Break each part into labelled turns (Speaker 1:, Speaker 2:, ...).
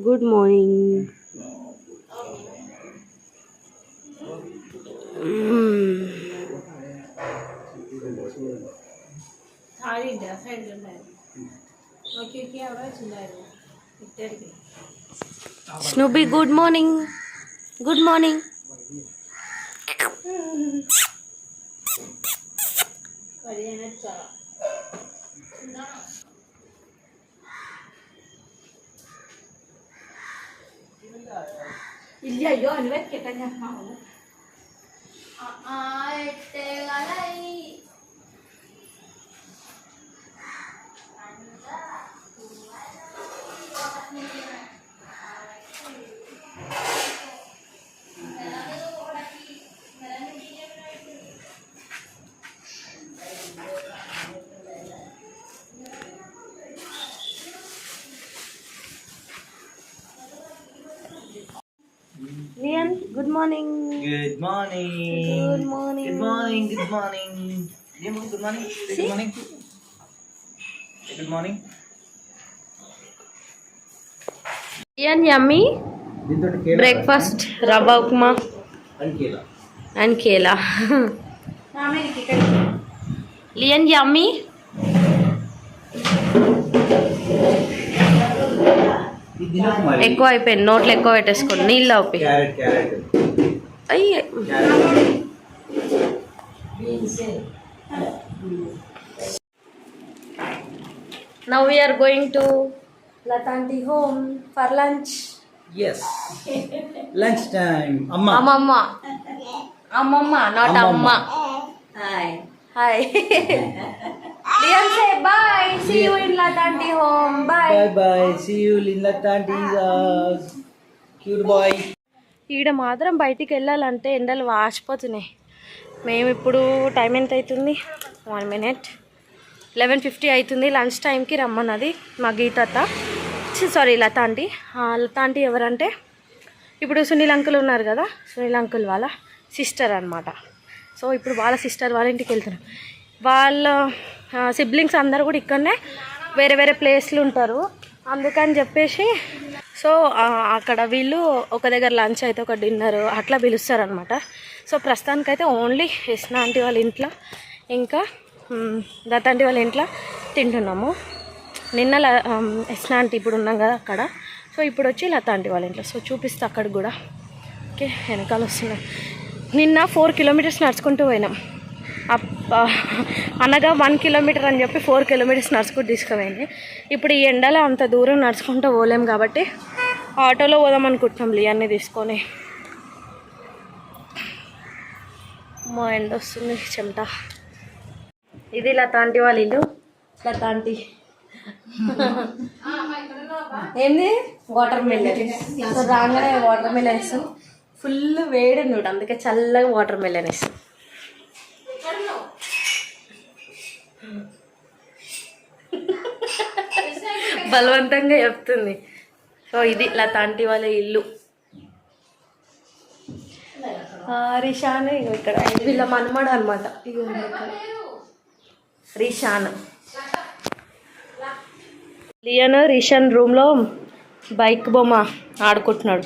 Speaker 1: Good morning. Snoopy, good morning. Good morning. Lian, good morning.
Speaker 2: Good morning.
Speaker 1: Good morning.
Speaker 2: Good morning. Good morning. Liam, good morning. Say good morning. Say good morning.
Speaker 1: Lian, yummy breakfast. Rava upma and kela. Lian, yummy. ఎక్కువ అయిపోయింది, నోట్లో ఎక్కువ పెట్టేసుకోండి, నీళ్ళు అవుతాయి. అయ్యే Now we are going to Latanti home for lunch.
Speaker 2: Yes. Lunch time. Amma.
Speaker 1: Amma. Amma, not Amma.
Speaker 3: Hi.
Speaker 1: Hi. Liam, say bye. See you in Latanti home. Bye.
Speaker 2: Bye bye. See you in Latanti's house. Cute boy.
Speaker 1: ఈడ మాత్రం బయటికి వెళ్ళాలంటే ఎండలు వాసిపోతున్నాయి. మేము ఇప్పుడు time ఎంత అవుతుంది? 1 minute 11:50 అవుతుంది. లంచ్ టైంకి రమ్మన్నది మా గీతత్త, సారీ లత ఆంటీ. లత ఆంటీ ఎవరంటే ఇప్పుడు సునీల్ అంకుల్ ఉన్నారు కదా, సునీల్ అంకుల్ వాళ్ళ సిస్టర్ అనమాట. సో ఇప్పుడు వాళ్ళ సిస్టర్ వాళ్ళ ఇంటికి వెళ్తున్నాం. వాళ్ళ సిబ్లింగ్స్ అందరు కూడా ఇక్కడనే వేరే వేరే ప్లేస్లు ఉంటారు, అందుకని చెప్పేసి సో అక్కడ వీళ్ళు ఒక దగ్గర లంచ్ అయితే ఒక డిన్నర్ అట్లా పిలుస్తారనమాట. సో ప్రస్తుతానికైతే ఓన్లీ యస్నా ఆంటీ వాళ్ళ ఇంట్లో ఇంకా దత్త ఆంటీ వాళ్ళ ఇంట్లో తింటున్నాము. నిన్న యస్నా ఆంటీ ఇప్పుడు ఉన్నాం కదా అక్కడ, సో ఇప్పుడు వచ్చి లత ఆంటీ వాళ్ళ ఇంట్లో. సో చూపిస్తా అక్కడ కూడా. ఓకే, వెనకాల వస్తున్నాం. నిన్న 4 kilometers నడుచుకుంటూ పోయినాం. అనగా 1 kilometer అని చెప్పి 4 kilometers నడుచుకుంటూ తీసుకుపోయింది. ఇప్పుడు ఈ ఎండలో అంత దూరం నడుచుకుంటూ పోలేం కాబట్టి ఆటోలో పోదాం అనుకుంటున్నాం లియాన్ని తీసుకొని. మా ఎండ వస్తుంది, చెమట. ఇది లత ఆంటీ వాళ్ళ ఇల్లు. లత ఆంటీ ఏంది వాటర్ మిలన్. సో రాగానే వాటర్ మిలన్ ఇస్తాం. ఫుల్ వేడి ఉంది, అందుకే చల్లగా వాటర్ మిలన్ ఇస్తాం. బలవంతంగా చెప్తుంది. సో ఇది లత ఆంటీ వాళ్ళ ఇల్లు. రిషాన్ ఇక్కడ వీళ్ళ మనమడు అనమాట. రిషాన్ లియన్ రిషాన్ రూమ్లో బైక్ బొమ్మ ఆడుకుంటున్నాడు.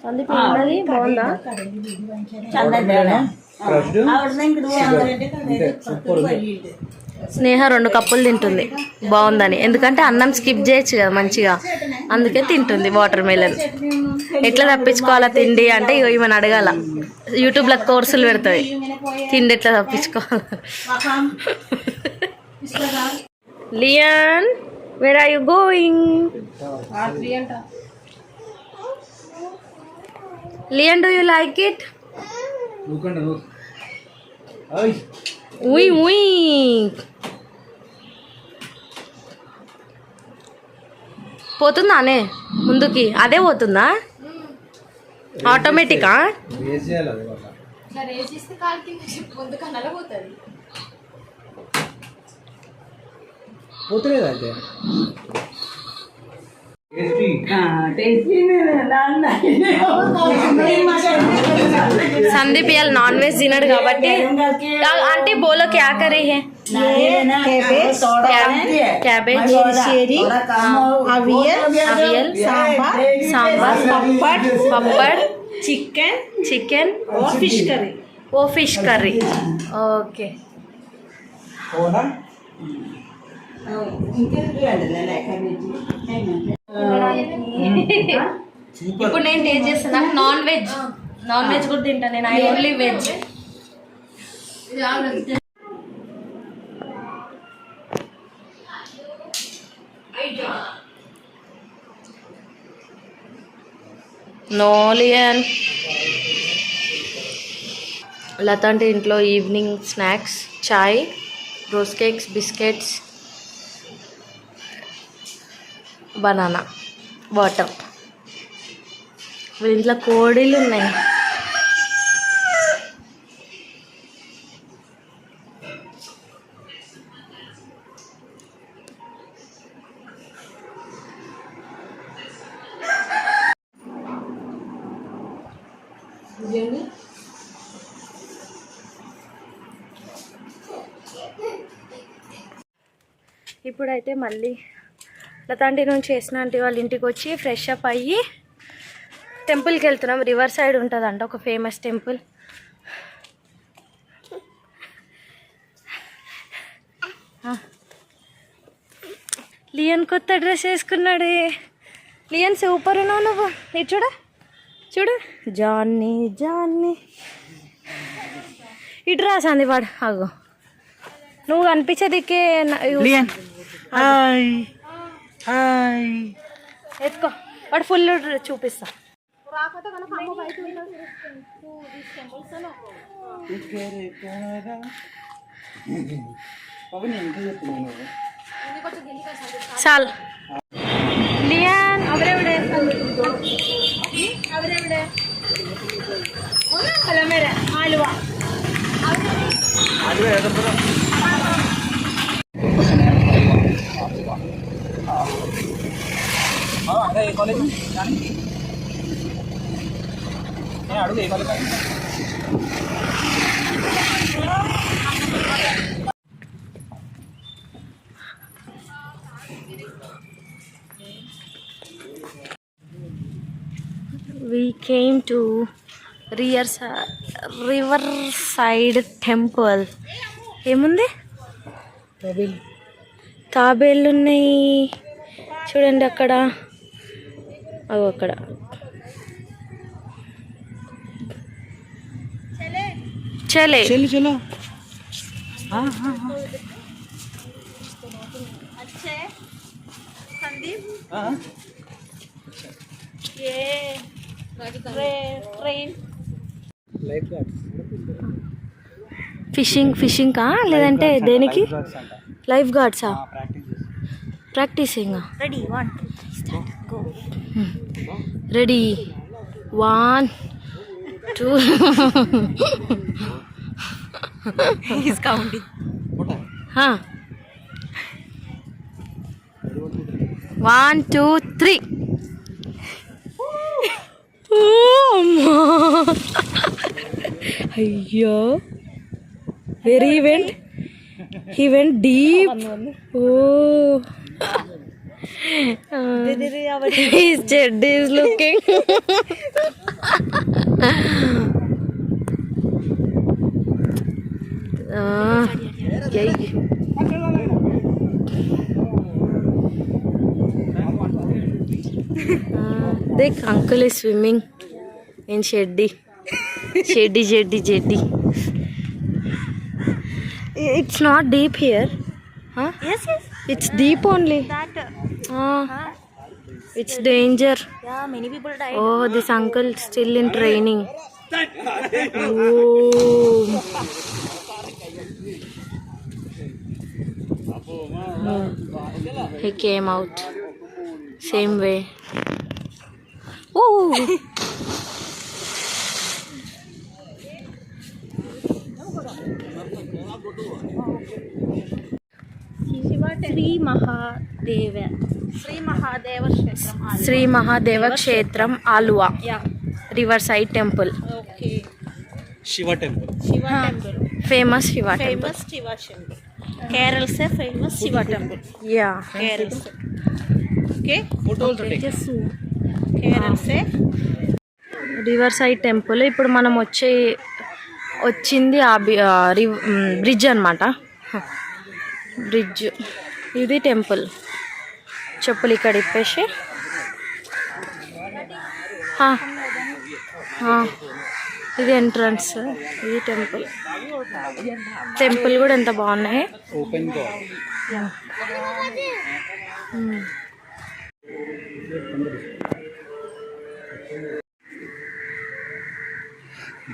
Speaker 1: సందీప్ ఉన్నది బాగుందా? స్నేహ 2 కప్పులు తింటుంది బాగుందని, ఎందుకంటే అన్నం స్కిప్ చేయొచ్చు కదా మంచిగా, అందుకే తింటుంది వాటర్ మిలన్. ఎట్లా తప్పించుకోవాలా తిండి అంటే ఈమెను అడగాల, యూట్యూబ్లో కోర్సులు పెడుతుంది తిండి ఎట్లా తప్పించుకోవాలి. Lian, where are you going? Lian, do you like it? Uy, uy. పోతుందానే ముందుకి? అదే పోతుందా ఆటోమేటికా?
Speaker 2: పోతలేదంటే
Speaker 1: సందీప్ ఇవాళ నాన్ వెజ్ తినడు కాబట్టి ఆంటీ బోలో క్యా కర్రీ హే कैबेज अवियल सांबर पपड़ चिकन वो फिश करी ओके ఇప్పుడు నేను టేస్ట్ చేస్తాను. నాన్ వెజ్ కూడా తింటాను నేను. I only veg. నోలియన్ లత అంటే ఇంట్లో evening snacks chai, rose cakes, biscuits, banana, water. ఇంట్లో కోడీలు ఉన్నాయి. ఇప్పుడైతే మళ్ళీ లతాంటి నుంచి చేసినాంటి వాళ్ళ ఇంటికి వచ్చి ఫ్రెష్ అప్ అయ్యి టెంపుల్కి వెళ్తున్నాం. రివర్ సైడ్ ఉంటుందంట ఒక ఫేమస్ టెంపుల్. లియన్ కొత్త డ్రెస్ వేసుకున్నాడే. లియన్ సూపర్ ఉన్నావు నువ్వు. ఇది చూడు జాన్ని ఇటు రాసాంది వాడు. అగో నువ్వు కనిపించేదికే ఎత్తుకో. వాడు ఫుల్ చూపిస్తా. చాలు ലിയാൻ അവരെവിടെ Aluva we came to riverside temple. ఏముంది? తాబేళ్ళు ఉన్నాయి చూడండి అక్కడ. అక్కడ చలే చలో ఫిషింగ్ కా లేదంటే దేనికి? Life గార్డ్సా? Practising. Ready 1 2 he's counting. 1 2 3. అమ్మా అయ్యో where he went deep. Oh his head is looking देख uncle is swimming in jetty. It's not deep here, huh? Yes it's deep only. It's danger.
Speaker 3: Yeah, many people died.
Speaker 1: Oh, this uncle still in training. Oh. He came out same way. Oh.
Speaker 3: Sri Mahadeva
Speaker 1: Shri Mahadeva క్షేత్రం Aluva river side temple
Speaker 3: okay
Speaker 2: Shiva temple
Speaker 1: famous Shiva
Speaker 3: famous Shiva temple Kerala से famous Shiva temple
Speaker 1: या
Speaker 3: केरल से okay
Speaker 2: photo
Speaker 3: Kerala से
Speaker 1: river side temple. ఇప్పుడు మనం వచ్చింది ఆ bridge అనమాట. బ్రిడ్జ్ ఇది టెంపుల్. చెప్పులు ఇక్కడ ఇప్పేసి ఇది ఎంట్రన్స్. ఇది టెంపుల్. టెంపుల్ కూడా ఎంత బాగున్నాయి.
Speaker 2: ओपन को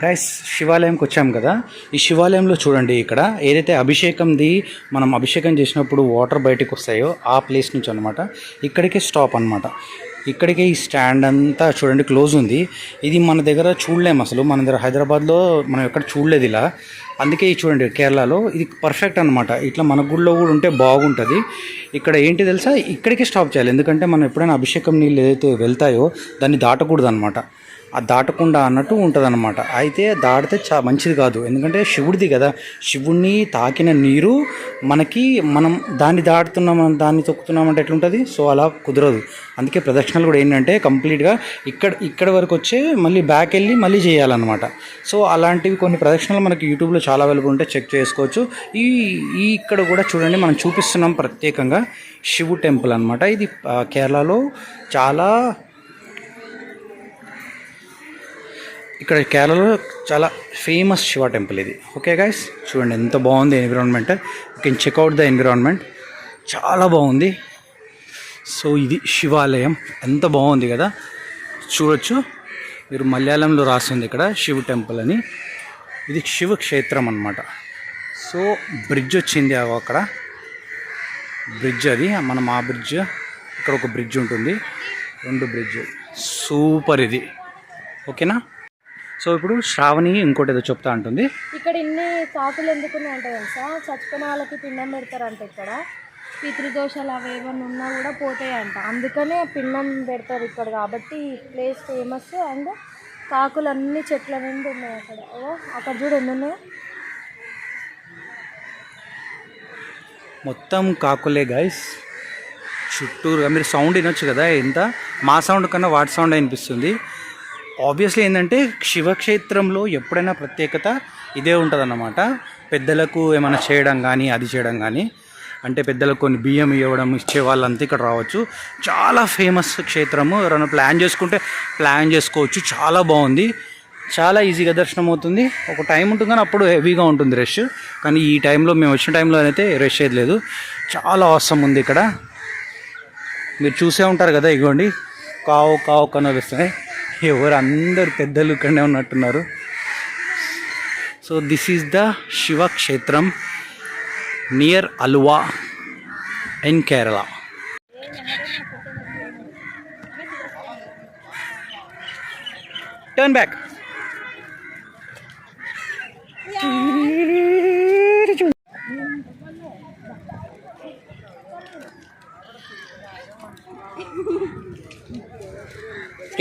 Speaker 2: గైస్ శివాలయంకి వచ్చాం కదా. ఈ శివాలయంలో చూడండి, ఇక్కడ ఏదైతే అభిషేకంది మనం అభిషేకం చేసినప్పుడు వాటర్ బయటకు వస్తాయో ఆ ప్లేస్ నుంచి అనమాట. ఇక్కడికే స్టాప్ అనమాట. ఇక్కడికే ఈ స్టాండ్ అంతా చూడండి క్లోజ్ ఉంది. ఇది మన దగ్గర చూడలేము అసలు. మన దగ్గర హైదరాబాద్లో మనం ఎక్కడ చూడలేదు ఇలా. అందుకే ఇది చూడండి కేరళలో ఇది పర్ఫెక్ట్ అనమాట. ఇట్లా మన గుడిలో కూడా ఉంటే బాగుంటుంది. ఇక్కడ ఏంటి తెలుసా, ఇక్కడికే స్టాప్ చేయాలి. ఎందుకంటే మనం ఎప్పుడైనా అభిషేకం నీళ్ళు ఏదైతే వెళ్తాయో దాన్ని దాటకూడదు అనమాట. ఆ దాటకుండా అన్నట్టు ఉంటుంది అనమాట. అయితే దాటితే మంచిది కాదు. ఎందుకంటే శివుడిది కదా, శివుడిని తాకిన నీరు మనకి, మనం దాన్ని దాటుతున్నాం దాన్ని తొక్కుతున్నామంటే ఎట్లుంటుంది. సో అలా కుదరదు. అందుకే ప్రదక్షిణలు కూడా ఏంటంటే కంప్లీట్గా ఇక్కడ వరకు వచ్చే మళ్ళీ బ్యాక్ వెళ్ళి మళ్ళీ చేయాలన్నమాట. సో అలాంటివి కొన్ని ప్రదక్షిణలు మనకి యూట్యూబ్లో చాలా అవైలబుల్ ఉంటే చెక్ చేసుకోవచ్చు. ఇక్కడ కూడా చూడండి మనం చూపిస్తున్నాం ప్రత్యేకంగా శివు టెంపుల్ అనమాట. ఇది కేరళలో ఇక్కడ కేరళలో చాలా ఫేమస్ శివ టెంపుల్ ఇది. ఓకే గైస్, చూడండి ఎంత బాగుంది environment. You can checkout the environment, చాలా బాగుంది. సో ఇది శివాలయం, ఎంత బాగుంది కదా, చూడొచ్చు మీరు. మలయాళంలో రాస్తుంది ఇక్కడ శివ టెంపుల్ అని. ఇది శివ క్షేత్రం అనమాట. సో బ్రిడ్జ్ వచ్చింది అక్కడ బ్రిడ్జ్, అది మనం ఆ బ్రిడ్జ్, ఇక్కడ ఒక బ్రిడ్జ్ ఉంటుంది, 2 బ్రిడ్జ్. సూపర్ ఇది. ఓకేనా. సో ఇప్పుడు శ్రావణి ఇంకోటి ఏదో చెప్తా ఉంటుంది.
Speaker 1: ఇక్కడ ఇన్ని కాకులు ఎందుకు అంటే తెలుసా, చచ్చిపోయిన వాళ్ళకి పిండం పెడతారంట. ఇక్కడ పితృదోషాలు అవి ఏమన్నా ఉన్నా కూడా పోతాయంట. అందుకనే పిండం పెడతారు ఇక్కడ. కాబట్టి ఈ ప్లేస్ ఫేమస్. అండ్ కాకులు అన్ని చెట్ల నుండి ఉన్నాయి అక్కడ. అక్కడ చూడు ఎన్ని ఉన్నాయి.
Speaker 2: మొత్తం కాకులే గైస్ చుట్టూరుగా. మీరు సౌండ్ వినొచ్చు కదా, ఎంత మా సౌండ్ కన్నా వాటి సౌండ్ అనిపిస్తుంది. ఆబ్వియస్లీ ఏంటంటే శివక్షేత్రంలో ఎప్పుడైనా ప్రత్యేకత ఇదే ఉంటుందన్నమాట. పెద్దలకు ఏమైనా చేయడం కానీ, అది చేయడం కానీ, అంటే పెద్దలకు కొన్ని బియ్యం ఇవ్వడం ఇచ్చే వాళ్ళంతా ఇక్కడ రావచ్చు. చాలా ఫేమస్ క్షేత్రము. ఎవరైనా ప్లాన్ చేసుకుంటే ప్లాన్ చేసుకోవచ్చు. చాలా బాగుంది, చాలా ఈజీగా దర్శనం అవుతుంది. ఒక టైం ఉంటుంది కానీ అప్పుడు హెవీగా ఉంటుంది రష్. కానీ ఈ టైంలో మేము వచ్చిన టైంలో అయితే రష్ ఏది లేదు. చాలా అవసరం ఉంది ఇక్కడ. మీరు చూసే ఉంటారు కదా, ఇగోండి కావు కావు కనొస్తున్నాయి. ఎవరు అందరు పెద్దలు ఇక్కడనే ఉన్నట్టున్నారు. So this is the Shiva క్షేత్రం near Aluva in Kerala. Turn back.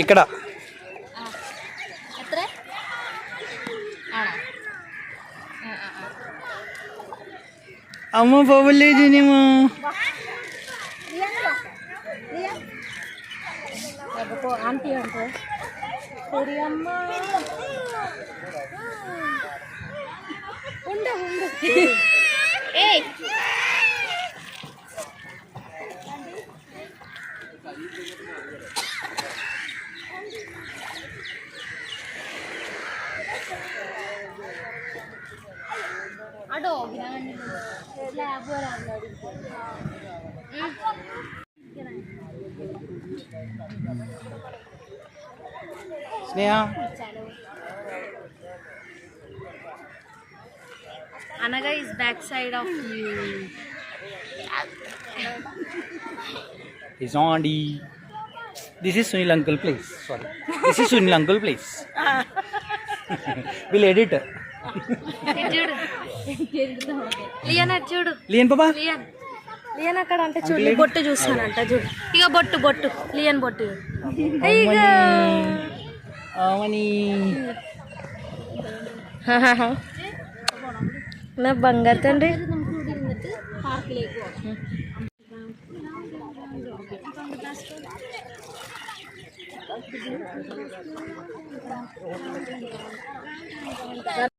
Speaker 2: ఇక్కడ అమ్మ పోవలేదు నేమో.
Speaker 1: ఆంటీ అంటే అమ్మ ఉండు ఏ అడో ల్యాబ్ రాడు
Speaker 2: స్నేహ.
Speaker 1: అనగా is back side of you.
Speaker 2: Is on the. This is Sunil uncle place. Sorry, this is Sunil uncle place. We'll edit.
Speaker 1: చూడు లియన్ చూడు
Speaker 2: లియన్ పాపా,
Speaker 1: లియన్ లియన్ అక్కడ అంటే చూడు బొట్టు చూస్తానంట చూడు ఇక బొట్టు బొట్టు లియన్ బొట్టు ఇక నా బంగారు తండ్రి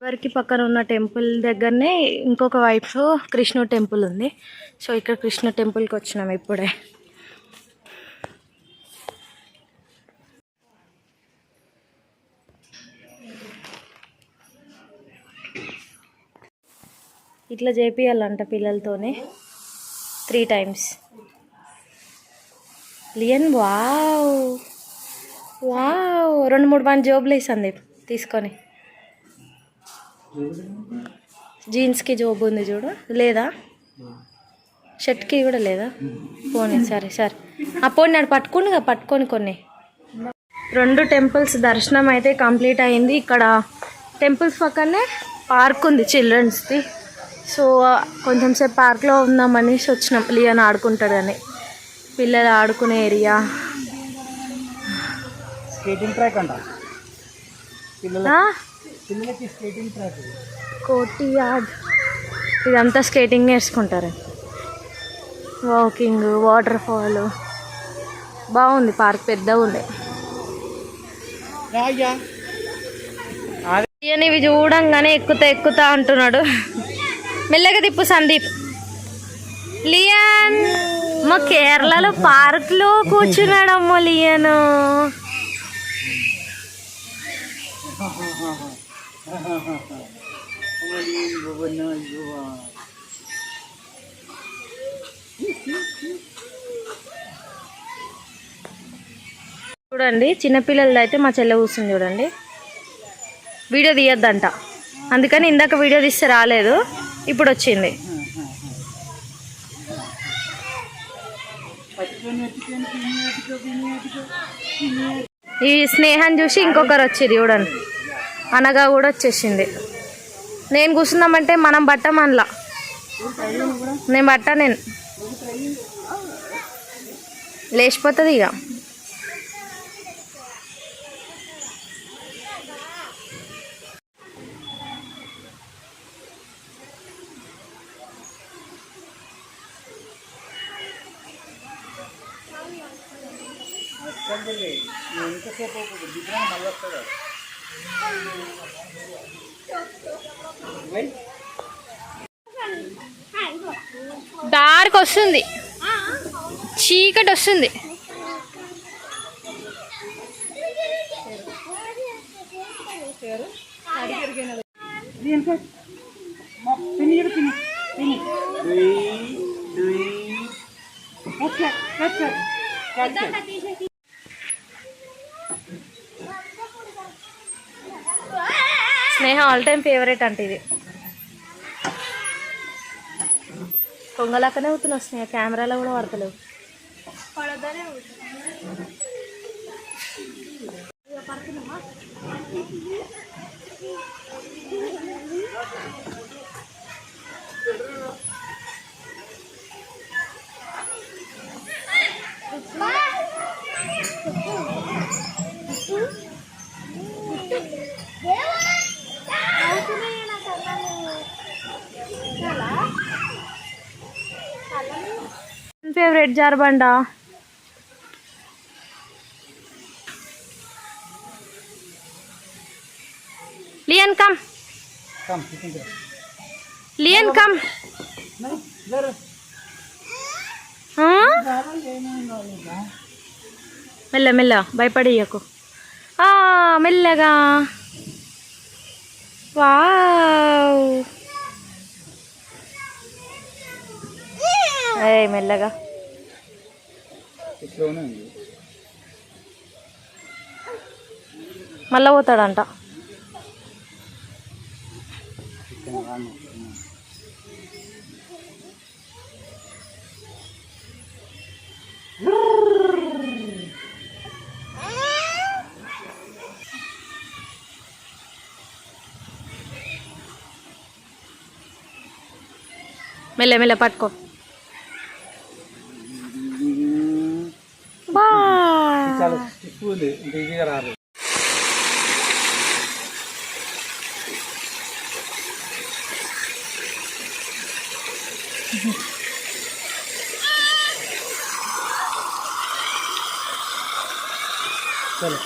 Speaker 1: వరకు పక్కన ఉన్న టెంపుల్ దగ్గరనే ఇంకొక వైపు కృష్ణ టెంపుల్ ఉంది. సో ఇక్కడ కృష్ణ టెంపుల్కి వచ్చినాం ఇప్పుడే. ఇట్లా చేపియాలంట పిల్లలతోనే 3 times. లియన్ వావ్ వావ్ 2-3 మంది జోబులు వేసింది తీసుకొని. జీన్స్కి జోబు ఉంది చూడు లేదా షర్ట్కి కూడా లేదా పోనీ సరే సరే పోనీ నాడు పట్టుకొని కొన్ని 2 temples దర్శనం అయితే కంప్లీట్ అయింది. ఇక్కడ టెంపుల్స్ పక్కనే పార్క్ ఉంది చిల్డ్రన్స్ది. సో కొంచెం సేపు పార్క్లో ఉందామనేసి వచ్చినాం. లియన్ ఆడుకుంటాడని పిల్లలు ఆడుకునే ఏరియా.
Speaker 2: స్కేటింగ్ ట్రాక్ అంట స్కేటింగ్ ట్రాక్
Speaker 1: కోటియాడ్ ఇదంతా స్కేటింగ్ నేర్చుకుంటారు. వాకింగ్ వాటర్ ఫాల్ బాగుంది. పార్క్ పెద్దగా ఉంది. ఇవి చూడంగానే ఎక్కుతా అంటున్నాడు. మెల్లగా తిప్పు సందీప్. లియన్ మా కేరళలో పార్క్లో కూర్చున్నాడమ్మో లియన్. చూడండి చిన్నపిల్లలది అయితే మా చెల్లె కూర్చుంది చూడండి. వీడియో తీయొద్దంట అందుకని ఇందాక వీడియో తీస్తే రాలేదు, ఇప్పుడు వచ్చింది. ఈ స్నేహం చూసి ఇంకొకరు వచ్చింది చూడండి. అనగా కూడా వచ్చేసింది. నేను కూర్చుందామంటే మనం బట్టమనలా. నేను లేచిపోతుంది ఇక. డార్క్ వస్తుంది, చీకటి వస్తుంది. స్నేహ ఆల్ టైమ్ ఫేవరెట్ అంటే ఇది. పొంగలాకనే అవుతున్నావు స్నేహ, కెమెరాలో కూడా పడతలేవు. ఫేవరెట్ జార్బండా. Leon come, Leon come. మెల్ల మెల్ల భయపడియకు, మెల్లగా. వావ్ మెల్లగా. మళ్ళా పోతాడంట. మెల్ల మెల్ల పట్టుకో.
Speaker 2: ఉంటుంది, ఇంత ఈజీగా రాదు. చలో